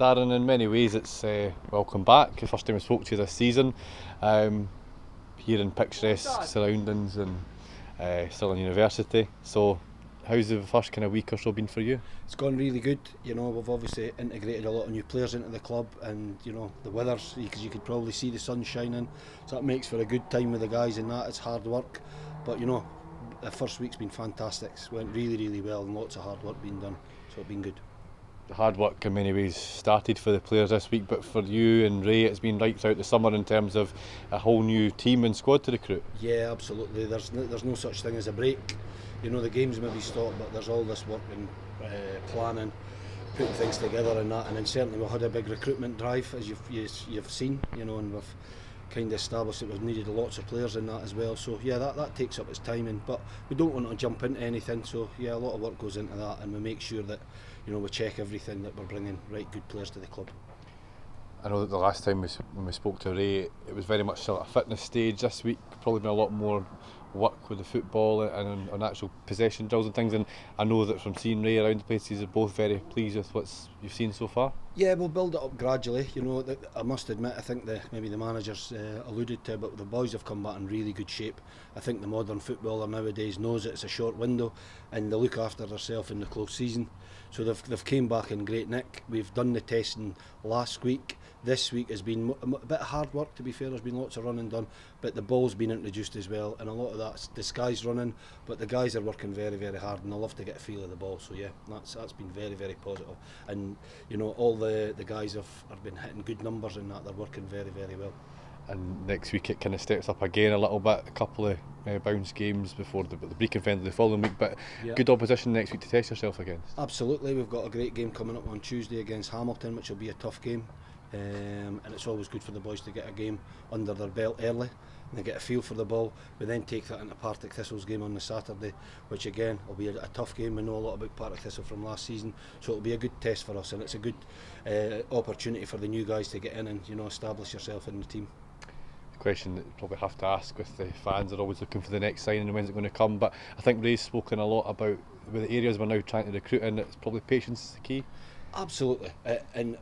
Darren, in many ways it's welcome back. The first time I spoke to you this season, here in picturesque surroundings and still in university. So how's the first kind of week or so been for you? It's gone really good. We've obviously integrated a lot of new players into the club, and the weather's, because you could probably see the sun shining, so that makes for a good time with the guys. And that it's hard work, but the first week's been fantastic. It went really, really well, and lots of hard work being done, so it's been good. The hard work in many ways started for the players this week, but for you and Ray, it's been right throughout the summer in terms of a whole new team and squad to recruit. Yeah, absolutely. There's no such thing as a break. The games may be stopped, but there's all this work and planning, putting things together and that. And then certainly we've had a big recruitment drive, as you've seen, and we've kind of established that we've needed lots of players in that as well. So yeah, that takes up its timing, but we don't want to jump into anything. So yeah, a lot of work goes into that, and we make sure that we check everything, that we're bringing right good players to the club. I know that the last time when we spoke to Ray, it was very much still at a fitness stage. This week probably been a lot more work with the football and on actual possession drills and things, and I know that from seeing Ray around the place, he's both very pleased with what you've seen so far. Yeah, we'll build it up gradually. I must admit, I think maybe the managers alluded to it, but the boys have come back in really good shape. I think the modern footballer nowadays knows that it's a short window, and they look after themselves in the close season. So they've came back in great nick. We've done the testing last week. This week has been a bit of hard work, to be fair. There's been lots of running done, but the ball's been introduced as well, and a lot of that's the Sky's running, but the guys are working very, very hard, and I love to get a feel of the ball. So yeah, that's been very, very positive. And all the guys have been hitting good numbers in that. They're working very, very well. And next week it kind of steps up again a little bit, a couple of bounce games before the Brecon friendly the following week, but yeah. Good opposition next week to test yourself against. Absolutely, we've got a great game coming up on Tuesday against Hamilton, which will be a tough game, and it's always good for the boys to get a game under their belt early and they get a feel for the ball. We then take that into Partick Thistle's game on the Saturday, which again will be a tough game. We know a lot about Partick Thistle from last season, so it'll be a good test for us, and it's a good opportunity for the new guys to get in and establish yourself in the team. Question that you probably have to ask, with the fans are always looking for the next signing and when's it going to come, but I think Ray's spoken a lot about with the areas we're now trying to recruit in, it's probably patience is the key. Absolutely, and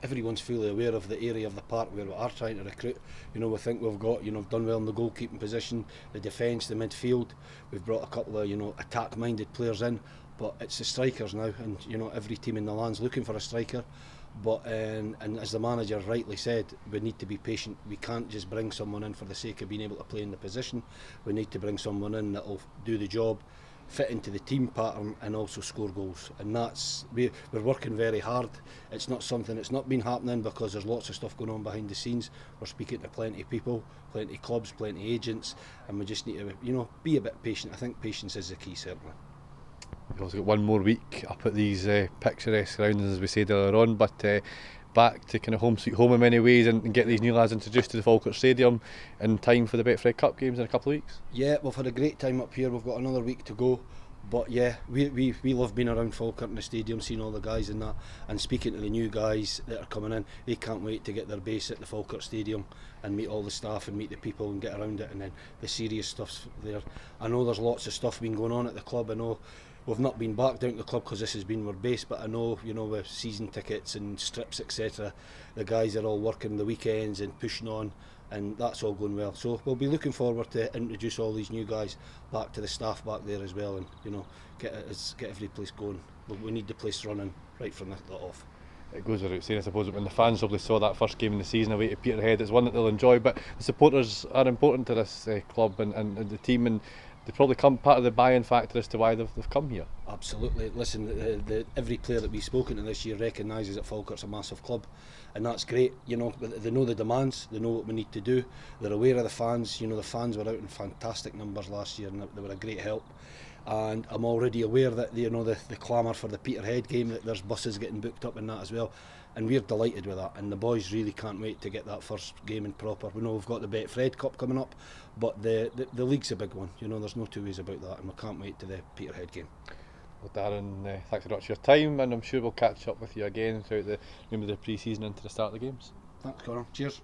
everyone's fully aware of the area of the park where we are trying to recruit. We think we've got done well in the goalkeeping position, the defence, the midfield. We've brought a couple of attack minded players in, but it's the strikers now, and every team in the land's looking for a striker. But and as the manager rightly said, we need to be patient. We can't just bring someone in for the sake of being able to play in the position. We need to bring someone in that will do the job, fit into the team pattern, and also score goals. And we're working very hard. It's not something that's not been happening, because there's lots of stuff going on behind the scenes. We're speaking to plenty of people, plenty of clubs, plenty of agents, and we just need to be a bit patient. I think patience is the key, certainly. We've also got one more week up at these picturesque surroundings, as we said earlier on, but back to kind of home sweet home in many ways, and get these new lads introduced to the Falkirk Stadium in time for the Betfred Cup games in a couple of weeks. Yeah, we've had a great time up here. We've got another week to go, but yeah, we love being around Falkirk in the stadium, seeing all the guys in that, and speaking to the new guys that are coming in. They can't wait to get their base at the Falkirk Stadium and meet all the staff and meet the people and get around it, and then the serious stuff's there. I know there's lots of stuff been going on at the club. I know we've not been back down to the club because this has been our base, but I know with season tickets and strips, etc., the guys are all working the weekends and pushing on, and that's all going well. So we'll be looking forward to introduce all these new guys back to the staff back there as well, and get every place going. We need the place running right from the off. It goes without saying, I suppose, when the fans probably saw that first game in the season away to Peterhead, it's one that they'll enjoy, but the supporters are important to this club and the team, and they probably come part of the buy-in factor as to why they've come here. Absolutely. Listen, every player that we've spoken to this year recognises that Falkirk's a massive club, and that's great. They know the demands, they know what we need to do, they're aware of the fans. The fans were out in fantastic numbers last year, and they were a great help. And I'm already aware that the clamour for the Peterhead game, that there's buses getting booked up in that as well, and we're delighted with that, and the boys really can't wait to get that first game in proper. We know we've got the Betfred Cup coming up, but the league's a big one. There's no two ways about that, and we can't wait to the Peterhead game. Well, Darren, thanks very much for your time, and I'm sure we'll catch up with you again throughout the pre-season into the start of the games. Thanks, Connor. Cheers.